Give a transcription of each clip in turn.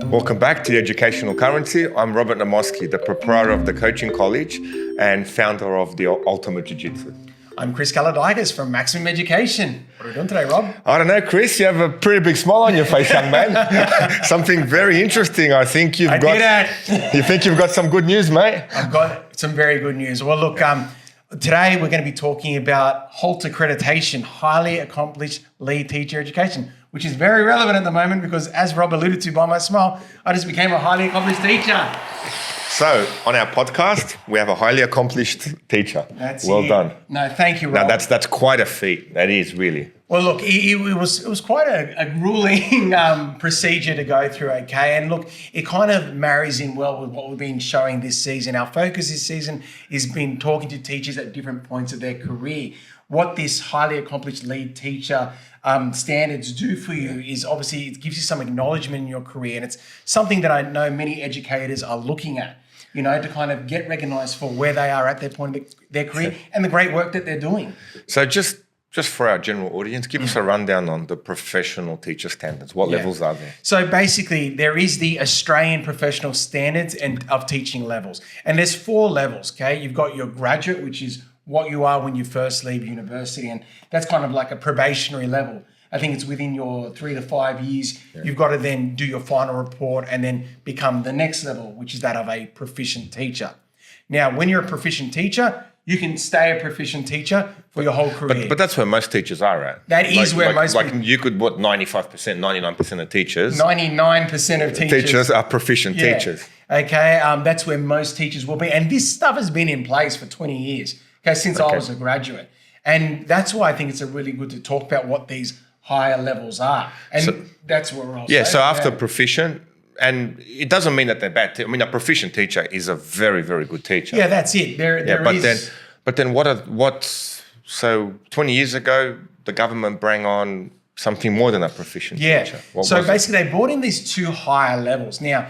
Welcome back to The Educational Currency. I'm Robert Namoski, the proprietor of the Coaching College and founder of the Ultimate Jiu-Jitsu. I'm Chris Kalodikis from Maximum Education. What are we doing today, Rob? I don't know, Chris, you have a pretty big smile on your face, young man. Something very interesting. I think you've got. You think you've got some good news, mate? I've got some very good news. Well, look, today we're going to be talking about HALT Accreditation, Highly Accomplished Lead Teacher Education, which is very relevant at the moment because, as Rob alluded to by my smile, I just became a highly accomplished teacher. So, on our podcast, we have a highly accomplished teacher. Well done. No, thank you, Rob. Now, that's quite a feat. That is, really. Well, look, it was quite a grueling procedure to go through, okay? And look, it kind of marries in well with what we've been showing this season. Our focus this season has been talking to teachers at different points of their career. What this highly accomplished lead teacher standards do for you is obviously it gives you some acknowledgement in your career, and it's something that I know many educators are looking at, you know, to kind of get recognised for where they are at their point of their career and the great work that they're doing. So just for our general audience, give us a rundown on the professional teacher standards. What levels are there? So basically, there is the Australian Professional Standards and of teaching levels, and there's 4 levels. Okay, you've got your graduate, which is what you are when you first leave university, and that's kind of like a probationary level. I think it's within your 3 to 5 years. You've got to then do your final report and then become the next level, which is that of a proficient teacher. Now, when you're a proficient teacher, you can stay a proficient teacher for your whole career. But that's where most teachers are at. That is where most people... Like you could, 95%, 99% of teachers... 99% of teachers are proficient teachers. Okay, that's where most teachers will be. And this stuff has been in place for 20 years, since I was a graduate. And that's why I think it's really good to talk about what these higher levels are. And that's where we're all so after proficient... And it doesn't mean that they're bad. I mean, a proficient teacher is a very, very good teacher. Yeah, that's it. But then so 20 years ago, the government brought on something more than a proficient teacher. So basically they brought in these 2 higher levels. Now,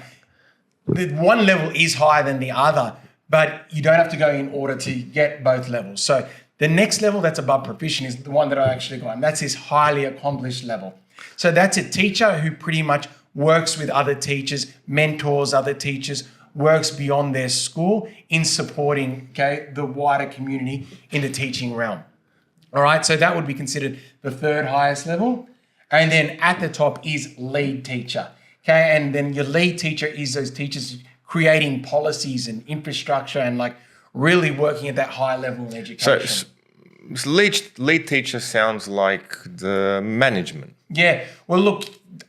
the one level is higher than the other, but you don't have to go in order to get both levels. So the next level that's above proficient is the one that I actually got, and that's this highly accomplished level. So that's a teacher who pretty much works with other teachers, mentors other teachers, works beyond their school in supporting the wider community in the teaching realm. All right, so that would be considered the 3rd highest level. And then at the top is lead teacher. Okay, and then your lead teacher is those teachers creating policies and infrastructure and like really working at that high level in education. So lead teacher sounds like the management. Yeah, well look,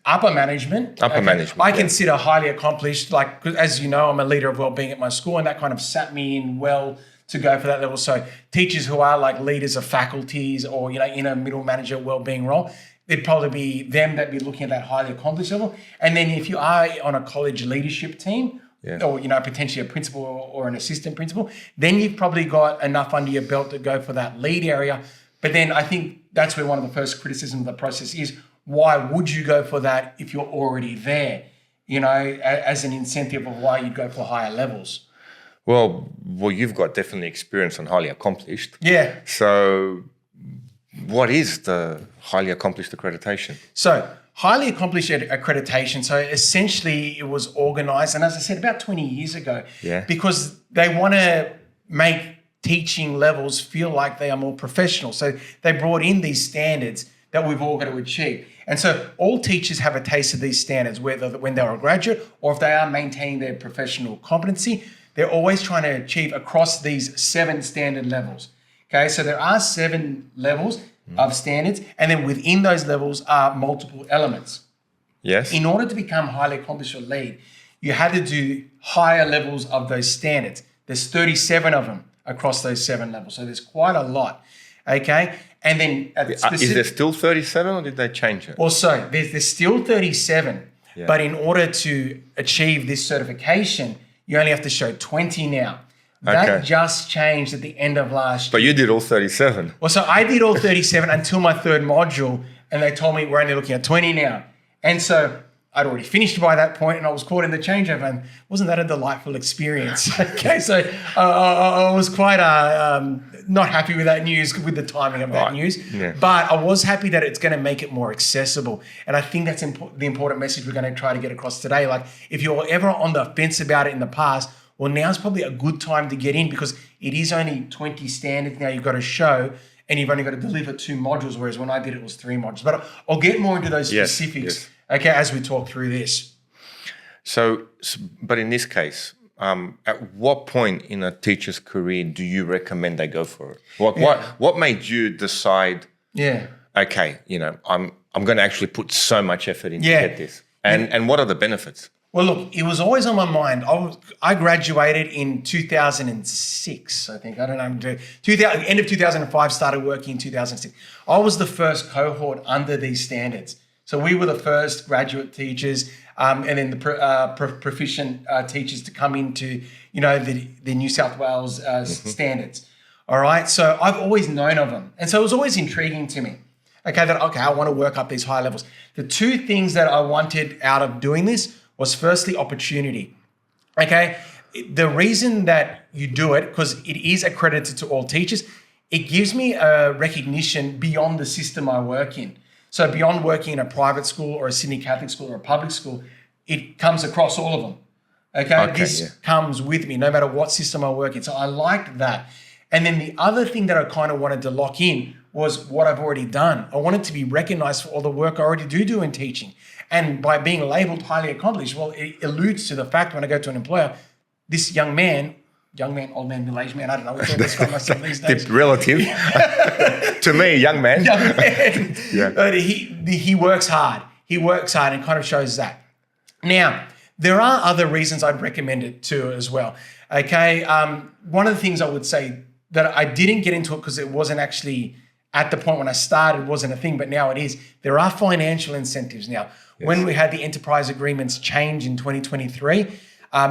upper management. I consider highly accomplished, like, as you know, I'm a leader of wellbeing at my school, and that kind of sat me in well to go for that level. So teachers who are like leaders of faculties or, you know, in a middle manager wellbeing role, it'd probably be them that'd be looking at that highly accomplished level. And then if you are on a college leadership team, or, you know, potentially a principal or an assistant principal, then you've probably got enough under your belt to go for that lead area. But then I think that's where one of the first criticisms of the process is, why would you go for that if you're already there, you know, as an incentive of why you'd go for higher levels? Well, you've got definitely experience on highly accomplished. Yeah. So what is the highly accomplished accreditation? So highly accomplished accreditation, so essentially it was organised, and as I said, about 20 years ago, because they want to make teaching levels feel like they are more professional. So they brought in these standards that we've all got to achieve. And so all teachers have a taste of these standards, whether when they're a graduate or if they are maintaining their professional competency, they're always trying to achieve across these 7 standard levels. Okay, so there are 7 levels of standards, and then within those levels are multiple elements. Yes. In order to become highly accomplished or lead, you had to do higher levels of those standards. There's 37 of them across those 7 levels. So there's quite a lot. Okay. And then is there still 37 or did they change it? Well, so there's still 37, but in order to achieve this certification, you only have to show 20 now. That just changed at the end of last year. But you did all 37. Well, so I did all 37 until my 3rd module, and they told me we're only looking at 20 now. And so I'd already finished by that point, and I was caught in the changeover, and wasn't that a delightful experience? Okay, so I was quite not happy with that news, with the timing of that news, but I was happy that it's going to make it more accessible, and I think that's the important message we're going to try to get across today. Like, if you're ever on the fence about it in the past, well, now's probably a good time to get in, because it is only 20 standards now you've got to show, and you've only got to deliver 2 modules, whereas when I did it was 3 modules. But I'll get more into those specifics. Okay, as we talk through this. So, but in this case, at what point in a teacher's career do you recommend they go for it? What made you decide? Yeah. Okay, I'm going to actually put so much effort in to get this, and what are the benefits? Well, look, it was always on my mind. I graduated in 2006, I think. I don't know. End of 2005, started working in 2006. I was the first cohort under these standards. So we were the first graduate teachers, and then the proficient teachers to come into, the New South Wales standards. All right. So I've always known of them, and so it was always intriguing to me. Okay, I want to work up these high levels. The 2 things that I wanted out of doing this was, firstly, opportunity. Okay, the reason that you do it, because it is accredited to all teachers, it gives me a recognition beyond the system I work in. So beyond working in a private school or a Sydney Catholic school or a public school, it comes across all of them. Okay, this comes with me no matter what system I work in. So I liked that. And then the other thing that I kind of wanted to lock in was what I've already done. I wanted to be recognized for all the work I already do in teaching. And by being labeled highly accomplished, well, it alludes to the fact when I go to an employer, this young man, old man, middle-aged man, I don't know what to describe myself these days. Relative. To me, young man. Young man. But he works hard. He works hard, and kind of shows that. Now, there are other reasons I'd recommend it too as well. Okay, one of the things I would say that I didn't get into it because it wasn't actually at the point when I started, it wasn't a thing, but now it is. There are financial incentives now. Yes. When we had the enterprise agreements change in 2023,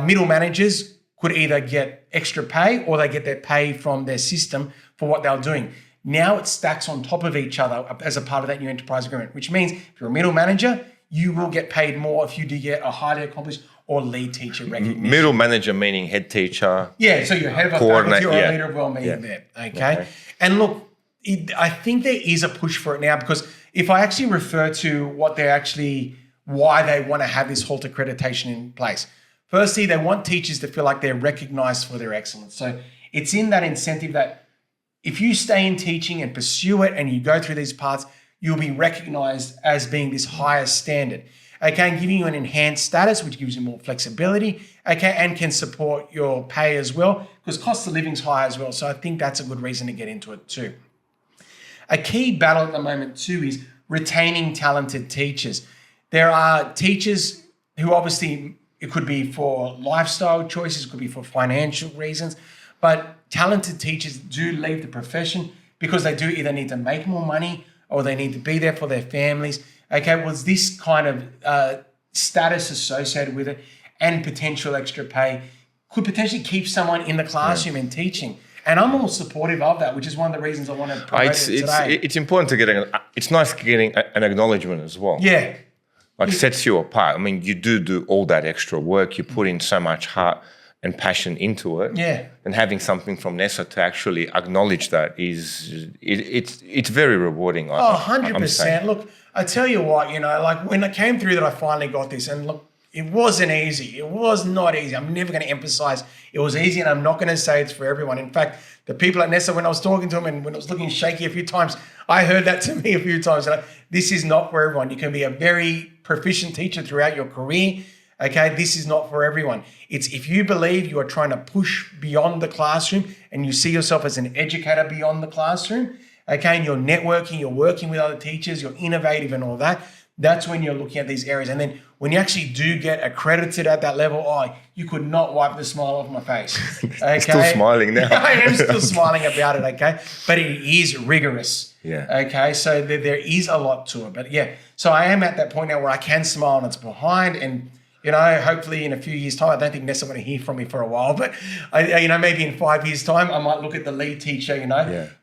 middle managers could either get extra pay or they get their pay from their system for what they're doing. Now it stacks on top of each other as a part of that new enterprise agreement, which means if you're a middle manager, you will get paid more if you do get a highly accomplished or lead teacher recognition. Middle manager meaning head teacher. Yeah, so you're head of a faculty or a leader of well-being there. Okay. And look, I think there is a push for it now, because if I actually refer to why they want to have this HALT accreditation in place. Firstly, they want teachers to feel like they're recognized for their excellence. So it's in that incentive that if you stay in teaching and pursue it and you go through these paths, you'll be recognized as being this higher standard. Okay, and giving you an enhanced status, which gives you more flexibility, okay, and can support your pay as well, because cost of living is high as well. So I think that's a good reason to get into it too. A key battle at the moment too is retaining talented teachers. There are teachers who obviously, it could be for lifestyle choices, it could be for financial reasons, but talented teachers do leave the profession because they do either need to make more money or they need to be there for their families. Okay, well, this kind of status associated with it and potential extra pay could potentially keep someone in the classroom and teaching. And I'm all supportive of that, which is one of the reasons I want to promote it today. It's important to it's nice getting an acknowledgement as well. Yeah. Like sets you apart. I mean, you do all that extra work. You put in so much heart and passion into it. Yeah. And having something from NESA to actually acknowledge that it's very rewarding. 100%. Look, I tell you what, like when it came through that I finally got this, and look, it wasn't easy. It was not easy. I'm never going to emphasize it was easy, and I'm not going to say it's for everyone. In fact, the people at NESA, when I was talking to them and when it was looking shaky a few times, I heard that to me a few times. Like, this is not for everyone. You can be a very proficient teacher throughout your career. Okay, this is not for everyone. It's if you believe you are trying to push beyond the classroom and you see yourself as an educator beyond the classroom, okay, and you're networking, you're working with other teachers, you're innovative and all that, that's when you're looking at these areas. And then when you actually do get accredited at that level, you could not wipe the smile off my face. Okay? Still smiling now. I am still smiling about it, okay? But it is rigorous. Yeah. Okay, so there is a lot to it. But yeah, so I am at that point now where I can smile and it's behind. And hopefully in a few years' time, I don't think NESA want to hear from me for a while, but maybe in 5 years' time, I might look at the lead teacher,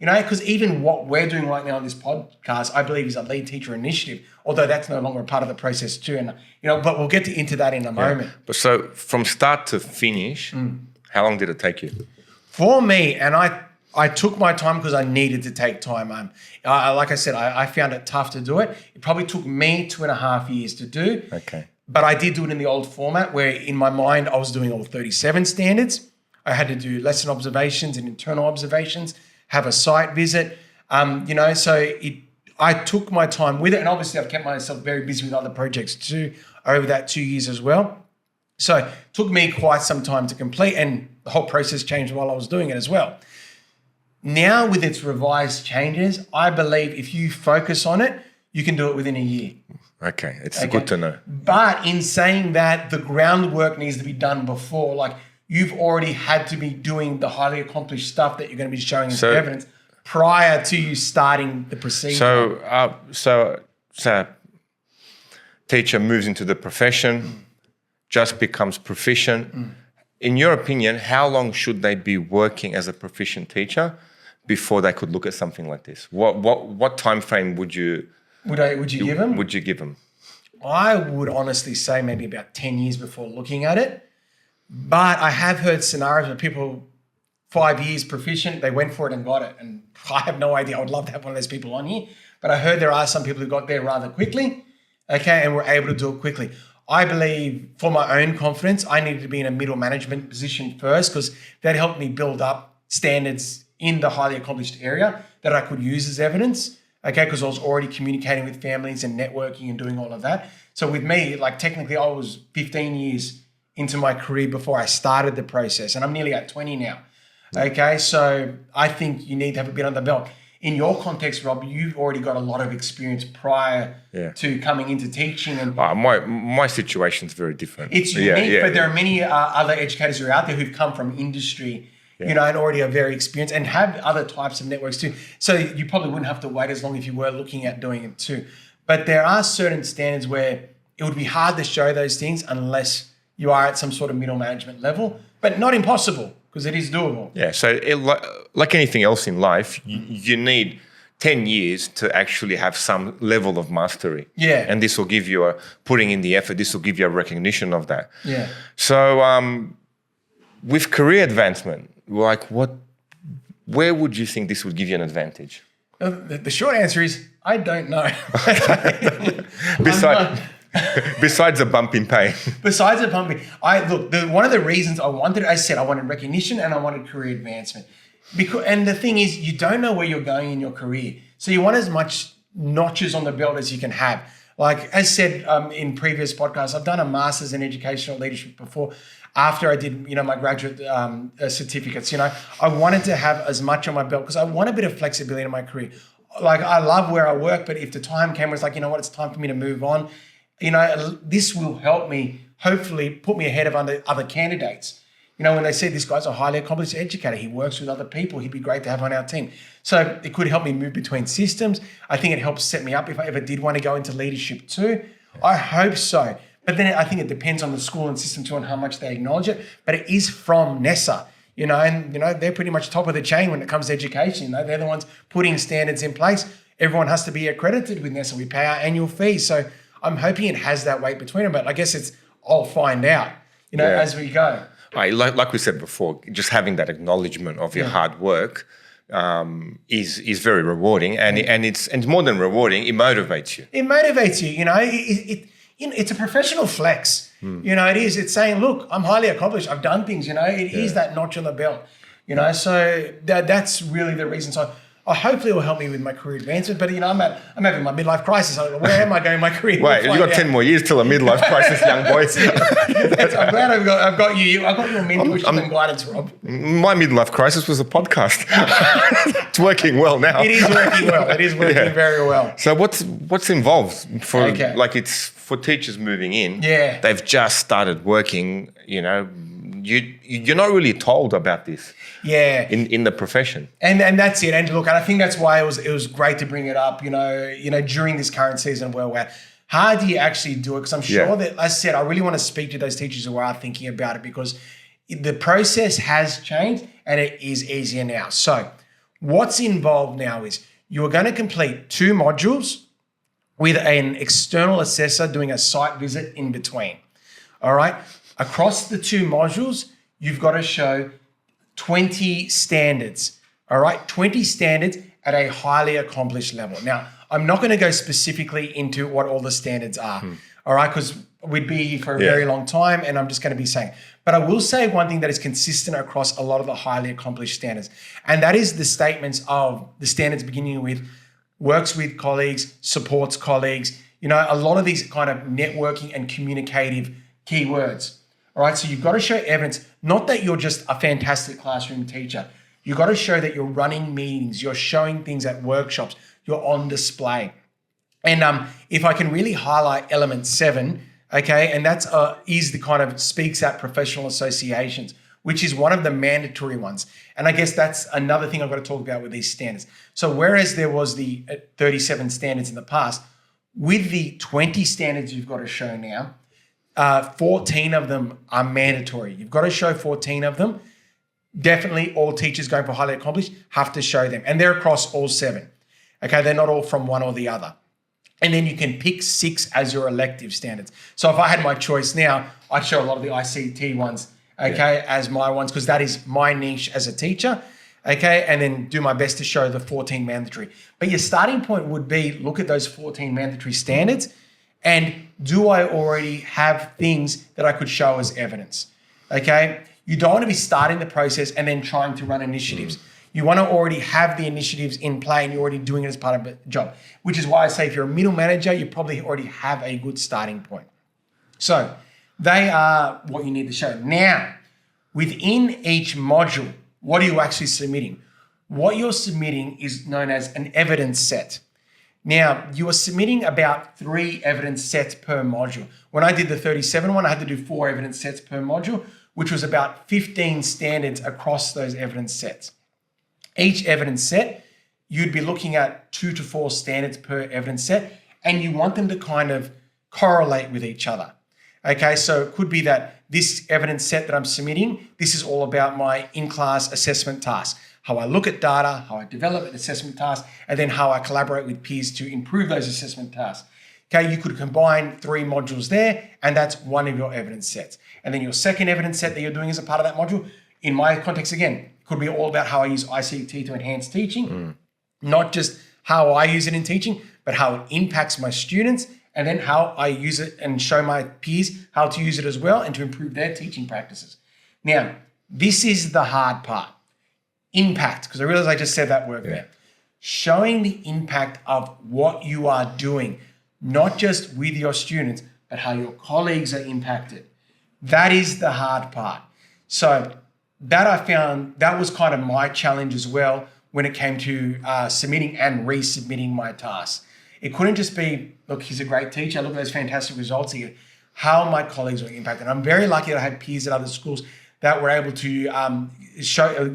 because even what we're doing right now on this podcast, I believe is a lead teacher initiative, although that's no longer a part of the process too. And, but we'll get into that in a moment. But so from start to finish, how long did it take you? For me, and I took my time because I needed to take time. Like I said, I found it tough to do it. It probably took me 2.5 years to do. Okay. But I did do it in the old format where in my mind I was doing all 37 standards. I had to do lesson observations and internal observations, have a site visit, so I took my time with it. And obviously I've kept myself very busy with other projects too over that 2 years as well. So it took me quite some time to complete, and the whole process changed while I was doing it as well. Now with its revised changes, I believe if you focus on it, you can do it within a year. Okay, it's good to know. But in saying that, the groundwork needs to be done before. Like, you've already had to be doing the highly accomplished stuff that you're going to be showing as evidence prior to you starting the procedure. So teacher moves into the profession, just becomes proficient. In your opinion, how long should they be working as a proficient teacher before they could look at something like this? What time frame would you give them? I would honestly say maybe about 10 years before looking at it. But I have heard scenarios where people, 5 years proficient, they went for it and got it. And I have no idea. I would love to have one of those people on here. But I heard there are some people who got there rather quickly, and were able to do it quickly. I believe for my own confidence, I needed to be in a middle management position first, because that helped me build up standards in the highly accomplished area that I could use as evidence. Because I was already communicating with families and networking and doing all of that. So with me, like technically I was 15 years into my career before I started the process, and I'm nearly at 20 now. Okay, so I think you need to have a bit on the belt. In your context, Rob, you've already got a lot of experience prior to coming into teaching. And my situation's very different. It's unique, but there are many other educators who are out there who've come from industry, and already are very experienced and have other types of networks too. So you probably wouldn't have to wait as long if you were looking at doing it too. But there are certain standards where it would be hard to show those things unless you are at some sort of middle management level, but not impossible, because it is doable. Yeah, so like anything else in life, you need 10 years to actually have some level of mastery. Yeah. And this will give you putting in the effort, this will give you a recognition of that. Yeah. So with career advancement, where would you think this would give you an advantage? The short answer is, I don't know. Besides the bump in pay. Besides the bump in, one of the reasons I wanted recognition and I wanted career advancement. And the thing is, you don't know where you're going in your career. So you want as much notches on the belt as you can have. Like as said in previous podcasts, I've done a master's in educational leadership before. After I did, my graduate certificates, I wanted to have as much on my belt because I want a bit of flexibility in my career. Like I love where I work, but if the time came where it's like, it's time for me to move on, this will help me, hopefully put me ahead of other candidates. When they say this guy's a highly accomplished educator, he works with other people, he'd be great to have on our team. So it could help me move between systems. I think it helps set me up if I ever did want to go into leadership too. I hope so. But then I think it depends on the school and system too and how much they acknowledge it. But it is from NESA, and they're pretty much top of the chain when it comes to education. They're the ones putting standards in place. Everyone has to be accredited with NESA. We pay our annual fees. So I'm hoping it has that weight between them. But I guess I'll find out, as we go. Like we said before, just having that acknowledgement of your hard work is very rewarding, and it's more than rewarding. It motivates you. It motivates you. It's a professional flex. It is. It's saying, look, I'm highly accomplished. I've done things. It is that notch on the belt. So that's really the reason. So hopefully it will help me with my career advancement. But I'm having my midlife crisis. I don't know, where am I going in my career? Wait, you got 10 more years till a midlife crisis, young boy. I'm glad I've got you. I've got your mentorship and guidance, Rob. My midlife crisis was a podcast. It's working well now. It is working well. It is working very well. So what's involved it's for teachers moving in? Yeah. They've just started working. You're not really told about this. Yeah. In the profession. And that's it. And look, and I think that's why it was great to bring it up, during this current season where we're How do you actually do it? Because I'm sure that, as I said, I really want to speak to those teachers who are thinking about it, because the process has changed and it is easier now. So what's involved now is you are going to complete 2 modules with an external assessor doing a site visit in between. All right. Across the 2 modules, you've got to show 20 standards. All right. 20 standards at a highly accomplished level. Now, I'm not going to go specifically into what all the standards are. All right. Because we'd be here for a very long time, and I'm just going to be saying. But I will say one thing that is consistent across a lot of the highly accomplished standards, and that is the statements of the standards beginning with works with colleagues, supports colleagues, a lot of these kind of networking and communicative keywords. All right, so you've got to show evidence, not that you're just a fantastic classroom teacher. You've got to show that you're running meetings, you're showing things at workshops, you're on display. And if I can really highlight element 7, okay, and that's is the kind of speaks at professional associations, which is one of the mandatory ones. And I guess that's another thing I've got to talk about with these standards. So whereas there was the 37 standards in the past, with the 20 standards you've got to show now, 14 of them are mandatory. You've got to show 14 of them. Definitely all teachers going for highly accomplished have to show them. And they're across all 7. Okay, they're not all from one or the other. And then you can pick 6 as your elective standards. So if I had my choice now, I'd show a lot of the ICT ones, okay, as my ones, because that is my niche as a teacher, okay, and then do my best to show the 14 mandatory. But your starting point would be look at those 14 mandatory standards, and do I already have things that I could show as evidence, okay? You don't want to be starting the process and then trying to run initiatives. You want to already have the initiatives in play and you're already doing it as part of the job, which is why I say if you're a middle manager, you probably already have a good starting point. So they are what you need to show. Now, within each module, what are you actually submitting? What you're submitting is known as an evidence set. Now, you are submitting about 3 evidence sets per module. When I did the 37 one, I had to do 4 evidence sets per module, which was about 15 standards across those evidence sets. Each evidence set, you'd be looking at 2 to 4 standards per evidence set, and you want them to kind of correlate with each other. Okay, so it could be that this evidence set that I'm submitting, this is all about my in-class assessment task, how I look at data, how I develop an assessment task, and then how I collaborate with peers to improve those assessment tasks. Okay, you could combine 3 modules there, and that's one of your evidence sets. And then your second evidence set that you're doing as a part of that module, in my context again, could be all about how I use ICT to enhance teaching, not just how I use it in teaching, but how it impacts my students, and then how I use it and show my peers how to use it as well and to improve their teaching practices. Now, this is the hard part. Impact, because I realize I just said that word there. Showing the impact of what you are doing, not just with your students, but how your colleagues are impacted. That is the hard part. So that I found, that was kind of my challenge as well when it came to submitting and resubmitting my tasks. It couldn't just be, look, he's a great teacher, look at those fantastic results here. How my colleagues were impacted. I'm very lucky that I had peers at other schools that were able to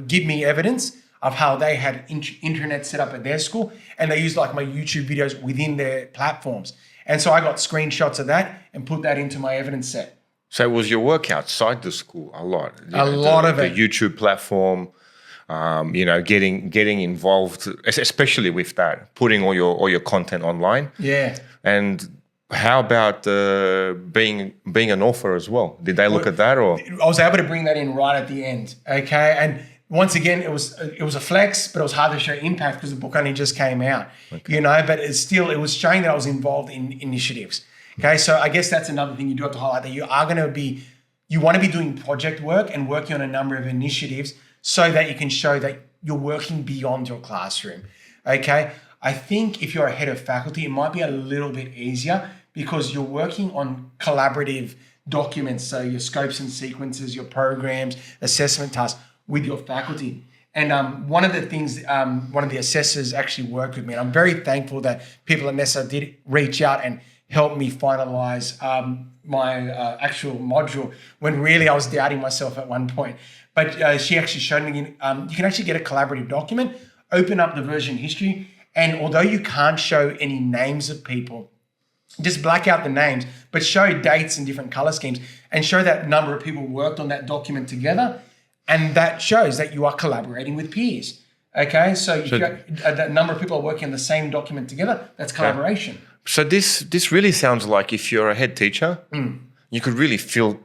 give me evidence of how they had internet set up at their school, and they used like my YouTube videos within their platforms. And so I got screenshots of that and put that into my evidence set. So was your work outside the school a lot? A lot of it. The YouTube platform, getting involved, especially with that, putting all your content online. Yeah. And how about being an author as well? Did they look at that, or? I was able to bring that in right at the end. Okay, and once again, it was a flex, but it was hard to show impact because the book only just came out. Okay. But it was showing that I was involved in initiatives. Okay, so I guess that's another thing you do have to highlight, that you want to be doing project work and working on a number of initiatives so that you can show that you're working beyond your classroom. Okay, I think if you're a head of faculty, it might be a little bit easier because you're working on collaborative documents, so your scopes and sequences, your programs, assessment tasks with your faculty. And one of the things, one of the assessors actually worked with me, and I'm very thankful that people at NESA did reach out and help me finalize my actual module when really I was doubting myself at one point. But she actually showed me, you can actually get a collaborative document, open up the version history, and although you can't show any names of people, just black out the names, but show dates in different color schemes and show that number of people worked on that document together. And that shows that you are collaborating with peers. Okay, so you've got that number of people are working on the same document together. That's collaboration. So this really sounds like if you're a head teacher, you could really fill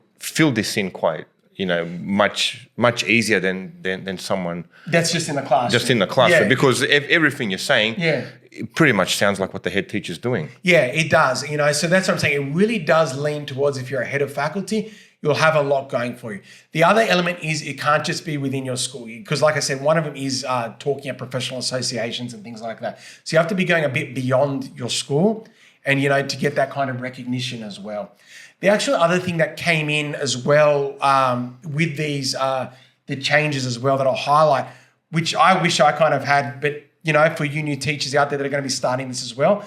this in quite, much easier than someone that's just in the classroom. Just in the classroom, because everything you're saying, it pretty much sounds like what the head teacher's doing. Yeah, it does. So that's what I'm saying. It really does lean towards, if you're a head of faculty, you'll have a lot going for you. The other element is it can't just be within your school, because like I said, one of them is talking at professional associations and things like that. So you have to be going a bit beyond your school and, to get that kind of recognition as well. The actual other thing that came in as well with these, the changes as well that I'll highlight, which I wish I kind of had, but, for you new teachers out there that are going to be starting this as well,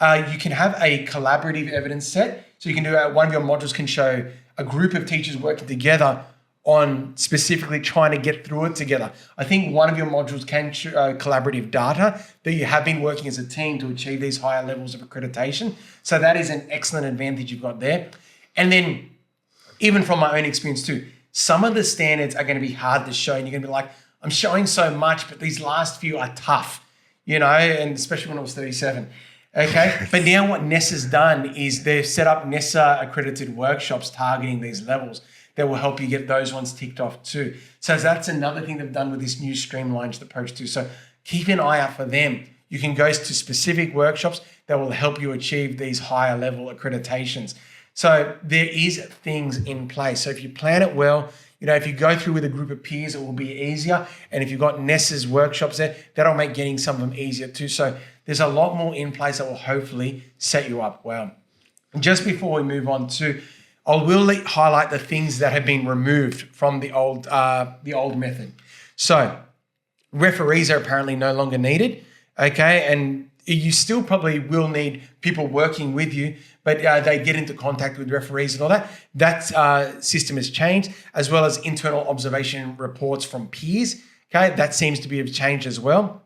you can have a collaborative evidence set. So you can do one of your modules can show a group of teachers working together on specifically trying to get through it together. I think one of your modules can show collaborative data that you have been working as a team to achieve these higher levels of accreditation. So that is an excellent advantage you've got there. And then even from my own experience too, some of the standards are going to be hard to show, and you're going to be like, I'm showing so much, but these last few are tough, and especially when I was 37. Okay, but now what NESA's done is they've set up NESA accredited workshops targeting these levels that will help you get those ones ticked off too. So that's another thing they've done with this new streamlined approach too. So keep an eye out for them. You can go to specific workshops that will help you achieve these higher level accreditations. So there is things in place. So if you plan it well, if you go through with a group of peers, it will be easier. And if you've got NESA's workshops there, that'll make getting some of them easier too. So there's a lot more in place that will hopefully set you up well. Just before we move on to, I will highlight the things that have been removed from the old method. So referees are apparently no longer needed, okay? And you still probably will need people working with you, but they get into contact with referees and all that. That system has changed, as well as internal observation reports from peers, okay? That seems to be a change as well.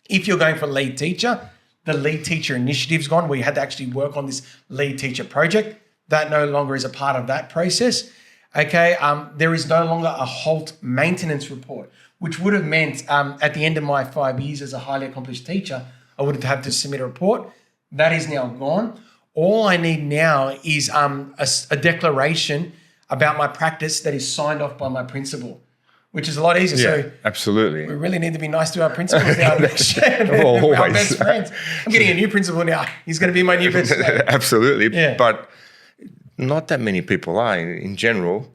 If you're going for lead teacher, the lead teacher initiative's gone, where you had to actually work on this lead teacher project. That no longer is a part of that process. Okay, there is no longer a HALT maintenance report, which would have meant at the end of my 5 years as a highly accomplished teacher, I would have had to submit a report. That is now gone. All I need now is a declaration about my practice that is signed off by my principal, which is a lot easier. Yeah, so absolutely. We really need to be nice to our principals now. Our best friends. I'm getting a new principal now. He's going to be my new best friend. Absolutely. Yeah. But not that many people are in general.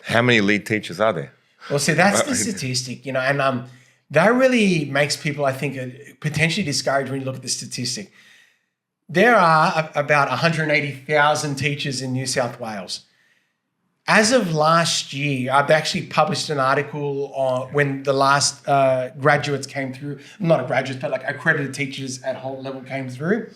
How many lead teachers are there? Well, see, that's the statistic, and that really makes people, I think, potentially discouraged when you look at the statistic. There are about 180,000 teachers in New South Wales. As of last year, I've actually published an article on when the last graduates came through, not graduates, but like accredited teachers at HALT level came through.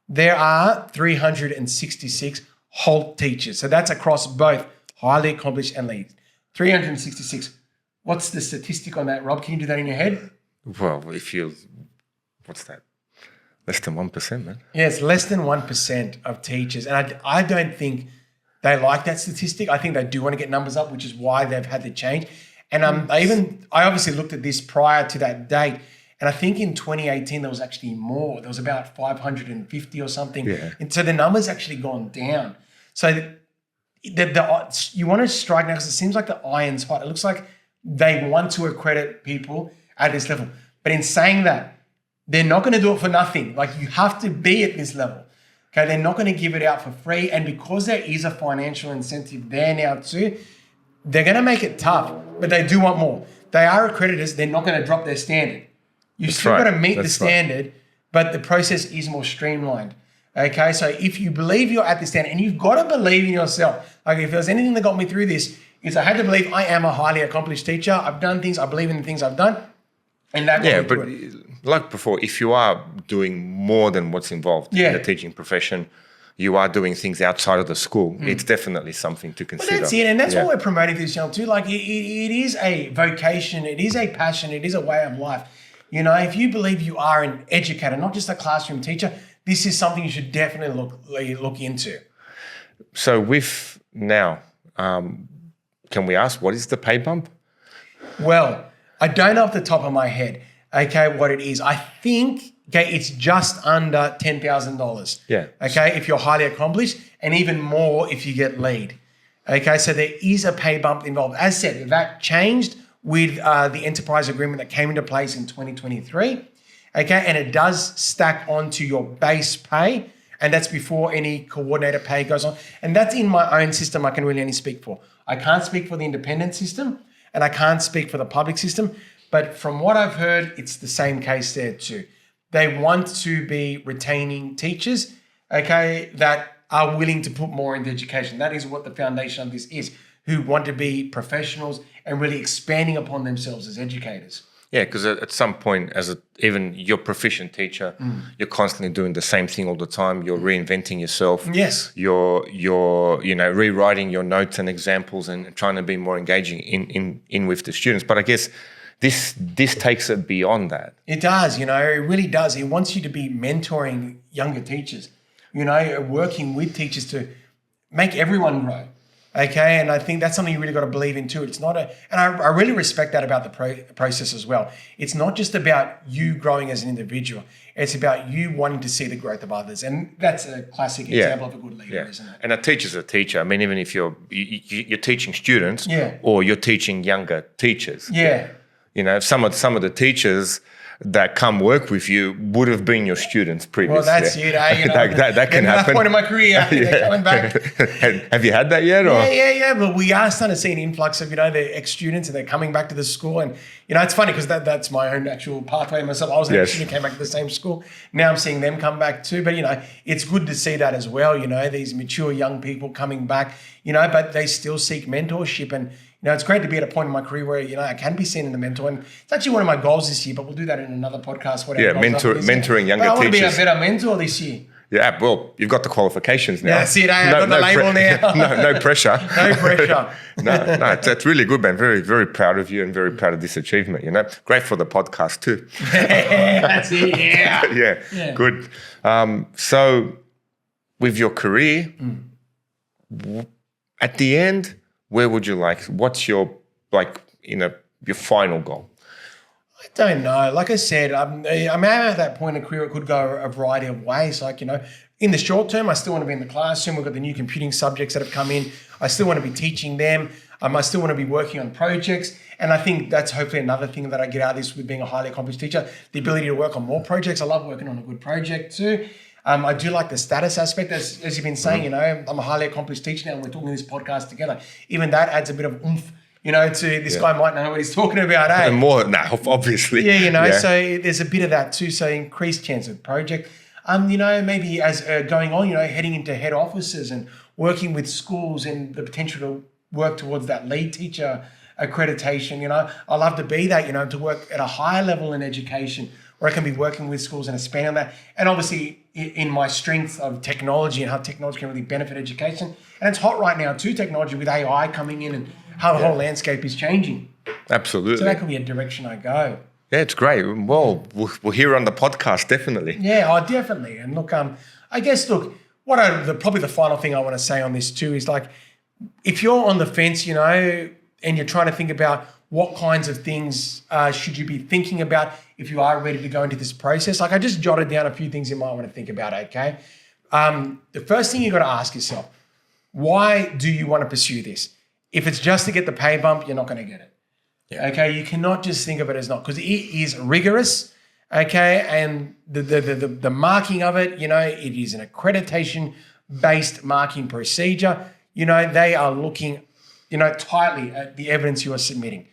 There are 366 HALT teachers. So that's across both highly accomplished and lead. 366. What's the statistic on that, Rob? Can you do that in your head? Well, what's that? Less than 1%, man. Yeah, it's less than 1% of teachers. And I don't think they like that statistic. I think they do want to get numbers up, which is why they've had the change. And I obviously looked at this prior to that date, and I think in 2018 there was actually more. There was about 550 or something. Yeah. And so the number's actually gone down. So you want to strike now because it seems like the iron's hot. It looks like they want to accredit people at this level. But in saying that, they're not going to do it for nothing. Like, you have to be at this level. Okay, they're not going to give it out for free. And because there is a financial incentive there now too, they're going to make it tough, but they do want more. They are accreditors. They're not going to drop their standard. You've still got to meet the standard, but the process is more streamlined. Okay, so if you believe you're at the standard, and you've got to believe in yourself. Like, if there's anything that got me through this, is I had to believe I am a highly accomplished teacher. I've done things. I believe in the things I've done. And that got me through it. Like before, if you are doing more than what's involved in the teaching profession, you are doing things outside of the school, it's definitely something to consider. Well, that's it. And that's what we're promoting through this channel too. Like, it is a vocation. It is a passion. It is a way of life. If you believe you are an educator, not just a classroom teacher, this is something you should definitely look into. So with now, can we ask what is the pay bump? Well, I don't know off the top of my head, okay, what it is. I think, okay, it's just under $10,000. Yeah. Okay, if you're highly accomplished, and even more if you get lead. Okay, so there is a pay bump involved. As said, that changed with the enterprise agreement that came into place in 2023. Okay, and it does stack onto your base pay, and that's before any coordinator pay goes on. And that's in my own system I can really only speak for. I can't speak for the independent system, and I can't speak for the public system. But from what I've heard, it's the same case there too. They want to be retaining teachers, okay, that are willing to put more into education. That is what the foundation of this is, who want to be professionals and really expanding upon themselves as educators. Yeah, because at some point, even you're a proficient teacher, you're constantly doing the same thing all the time. You're reinventing yourself. Yes. You're rewriting your notes and examples and trying to be more engaging in with the students. But I guess this takes it beyond that. It does, it really does. It wants you to be mentoring younger teachers, working with teachers to make everyone grow. Okay, and I think that's something you really got to believe in too. It's not and I really respect that about the process as well. It's not just about you growing as an individual. It's about you wanting to see the growth of others, and that's a classic example of a good leader, isn't it? And a teacher's a teacher. I mean, even if you're teaching students, or you're teaching younger teachers, some of the teachers that come work with you would have been your students previously. Well, that's it. That can happen. At that point in my career, they're coming back. Have you had that yet? Or? Yeah. But we are starting to see an influx of, the ex-students, and they're coming back to the school. And, it's funny because that's my own actual pathway myself. I was an ex-student, came back to the same school. Now I'm seeing them come back too. But, it's good to see that as well, these mature young people coming back, but they still seek mentorship. And, it's great to be at a point in my career where, I can be seen in the mentor. And it's actually one of my goals this year, but we'll do that in another podcast. Mentoring younger teachers. I want to be a better mentor this year. Yeah, well, you've got the qualifications now. Yeah, that's it. I've got the label now. No pressure. No pressure. No, that's really good, man. Very, very proud of you and very proud of this achievement, Great for the podcast too. That's it, yeah. Good. So with your career, at the end, where would you what's your, your final goal? I don't know. Like I said, I'm at that point in a career. It could go a variety of ways. In the short term, I still want to be in the classroom. We've got the new computing subjects that have come in. I still want to be teaching them. I still want to be working on projects. And I think that's hopefully another thing that I get out of this with being a highly accomplished teacher, the ability to work on more projects. I love working on a good project too. I do like the status aspect, as you've been saying, I'm a highly accomplished teacher now, and we're talking this podcast together. Even that adds a bit of oomph, to this guy might know what he's talking about, eh? And more now, obviously. So there's a bit of that too. So increased chance of project. Maybe as going on, heading into head offices and working with schools and the potential to work towards that lead teacher accreditation. I love to be that, to work at a higher level in education, where I can be working with schools and expand on that. And obviously in my strength of technology and how technology can really benefit education. And it's hot right now too, technology with AI coming in and how the whole landscape is changing. Absolutely. So that could be a direction I go. Yeah, it's great. Well, we'll hear on the podcast, definitely. Yeah, definitely. And look, I guess, probably the final thing I want to say on this too is if you're on the fence, and you're trying to think about what kinds of things should you be thinking about if you are ready to go into this process. I just jotted down a few things you might want to think about, okay? The first thing you got to ask yourself, why do you want to pursue this? If it's just to get the pay bump, you're not going to get it. Yeah. Okay, you cannot just think of it as not, because it is rigorous, okay? And the marking of it, it is an accreditation-based marking procedure. They are looking, tightly at the evidence you are submitting.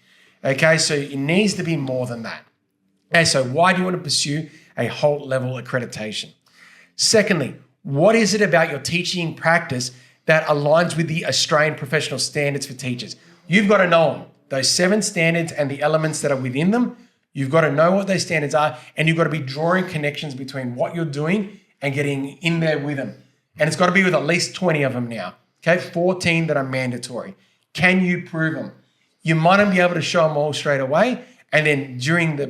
Okay, so it needs to be more than that. Okay, so why do you want to pursue a HALT level accreditation? Secondly, what is it about your teaching practice that aligns with the Australian professional standards for teachers? You've got to know them, those 7 standards and the elements that are within them. You've got to know what those standards are, and you've got to be drawing connections between what you're doing and getting in there with them. And it's got to be with at least 20 of them now. Okay, 14 that are mandatory. Can you prove them? You might not be able to show them all straight away, and then during the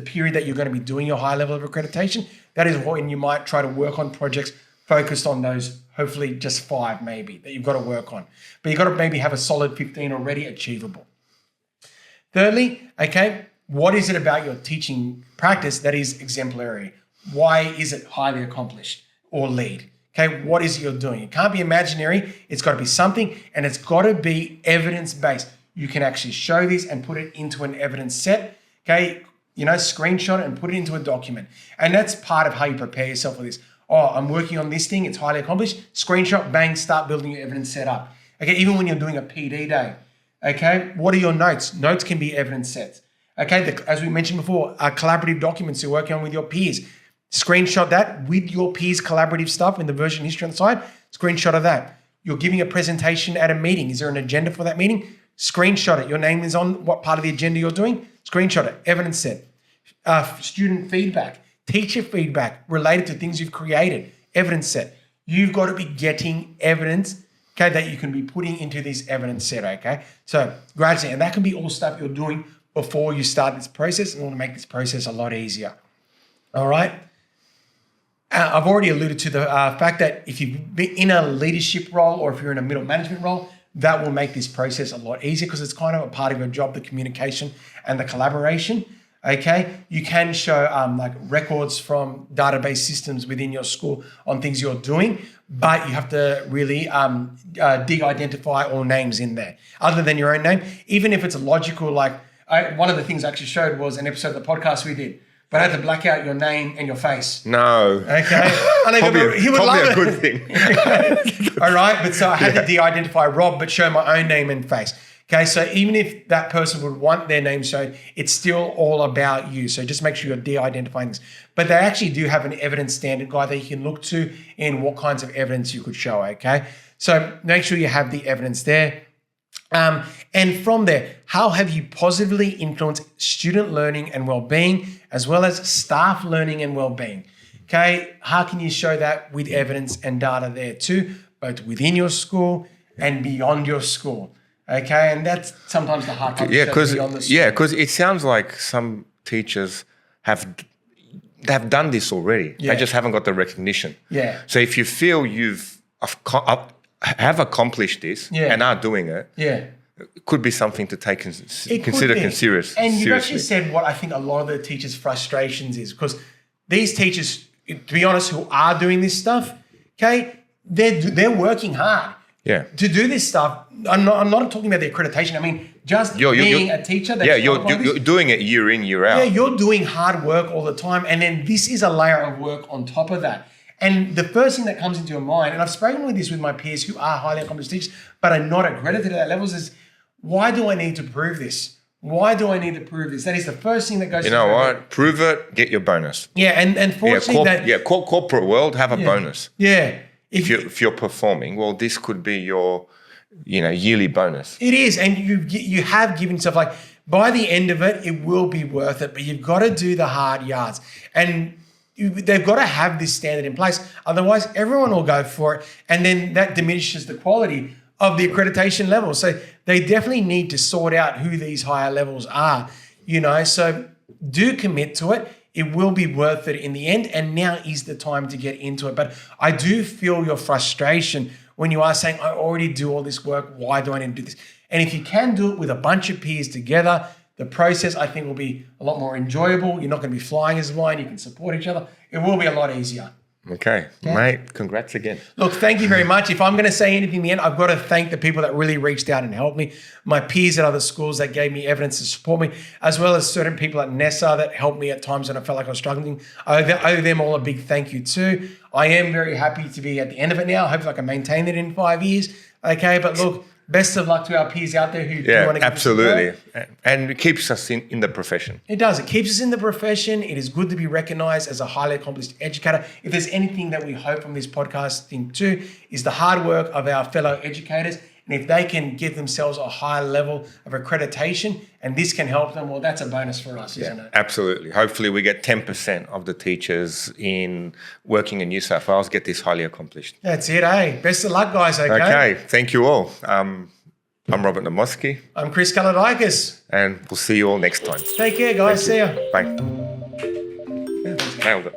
period that you're going to be doing your high level of accreditation, that is when you might try to work on projects focused on those, hopefully just 5 maybe, that you've got to work on. But you've got to maybe have a solid 15 already achievable. Thirdly, okay, what is it about your teaching practice that is exemplary? Why is it highly accomplished or lead? Okay, what is it you're doing? It can't be imaginary. It's got to be something, and it's got to be evidence-based. You can actually show this and put it into an evidence set. Okay, screenshot it and put it into a document. And that's part of how you prepare yourself for this. Oh, I'm working on this thing. It's highly accomplished. Screenshot, bang, start building your evidence set up. Okay, even when you're doing a PD day. Okay, what are your notes? Notes can be evidence sets. Okay, as we mentioned before, collaborative documents you're working on with your peers. Screenshot that with your peers' collaborative stuff in the version history on the side. Screenshot of that. You're giving a presentation at a meeting. Is there an agenda for that meeting? Screenshot it. Your name is on what part of the agenda you're doing. Screenshot it. Evidence set. Student feedback. Teacher feedback related to things you've created. Evidence set. You've got to be getting evidence, okay, that you can be putting into this evidence set, okay? So gradually, and that can be all stuff you're doing before you start this process in order to make this process a lot easier. All right? I've already alluded to the fact that if you've been in a leadership role or if you're in a middle management role, that will make this process a lot easier because it's kind of a part of your job, the communication and the collaboration. Okay, you can show like records from database systems within your school on things you're doing, but you have to really de-identify all names in there other than your own name. Even if it's logical, like one of the things I actually showed was an episode of the podcast we did, but I had to black out your name and your face. No. Okay. He would love it. Probably a good thing. All right, but so I had to de-identify Rob, but show my own name and face. Okay, so even if that person would want their name shown, it's still all about you. So just make sure you're de-identifying this. But they actually do have an evidence standard guide that you can look to in what kinds of evidence you could show, okay? So make sure you have the evidence there. And from there, how have you positively influenced student learning and well-being as well as staff learning and well-being? Okay, how can you show that with evidence and data there too, both within your school and beyond your school? Okay, and that's sometimes the hard part. Yeah, because it sounds like some teachers have done this already. Yeah. They just haven't got the recognition. Yeah. So if you feel have accomplished this and are doing it, it could be something to take consider seriously. And you've actually said what I think a lot of the teachers' frustrations is because these teachers, to be honest, who are doing this stuff, okay, they're working hard. Yeah. To do this stuff, I'm not talking about the accreditation. I mean, just being a teacher. You're doing it year in, year out. Yeah, you're doing hard work all the time. And then this is a layer of work on top of that. And the first thing that comes into your mind, and I've spoken with this with my peers who are highly accomplished teachers, but are not accredited at that levels, is why do I need to prove this? Why do I need to prove this? That is the first thing that goes. You know what? Prove it, get your bonus. Yeah, and fortunately corporate world have a bonus. Yeah. If you're performing, well, this could be your, yearly bonus. It is, and you have given yourself, like, by the end of it, it will be worth it, but you've got to do the hard yards. And they've got to have this standard in place. Otherwise, everyone will go for it, and then that diminishes the quality of the accreditation level. So they definitely need to sort out who these higher levels are, So do commit to it. It will be worth it in the end, and now is the time to get into it. But I do feel your frustration when you are saying, I already do all this work, why do I need to do this? And if you can do it with a bunch of peers together, the process, I think, will be a lot more enjoyable. You're not going to be flying as blind. You can support each other. It will be a lot easier. Okay, mate, congrats again. Look, thank you very much. If I'm going to say anything in the end, I've got to thank the people that really reached out and helped me, my peers at other schools that gave me evidence to support me, as well as certain people at NESA that helped me at times when I felt like I was struggling. I owe them all a big thank you too. I am very happy to be at the end of it now. Hopefully I can maintain it in 5 years. Okay, but look, best of luck to our peers out there who do want to give absolutely. And it keeps us in the profession. It does. It keeps us in the profession. It is good to be recognized as a highly accomplished educator. If there's anything that we hope from this podcasting too, is the hard work of our fellow educators. And if they can give themselves a higher level of accreditation and this can help them, well, that's a bonus for us, isn't it? Absolutely. Hopefully we get 10% of the teachers in working in New South Wales get this highly accomplished. That's it, eh? Best of luck, guys, okay? Okay. Thank you all. I'm Robert Namoski. I'm Chris Kalodikis. And we'll see you all next time. Take care, guys. See ya. Bye. Nailed it.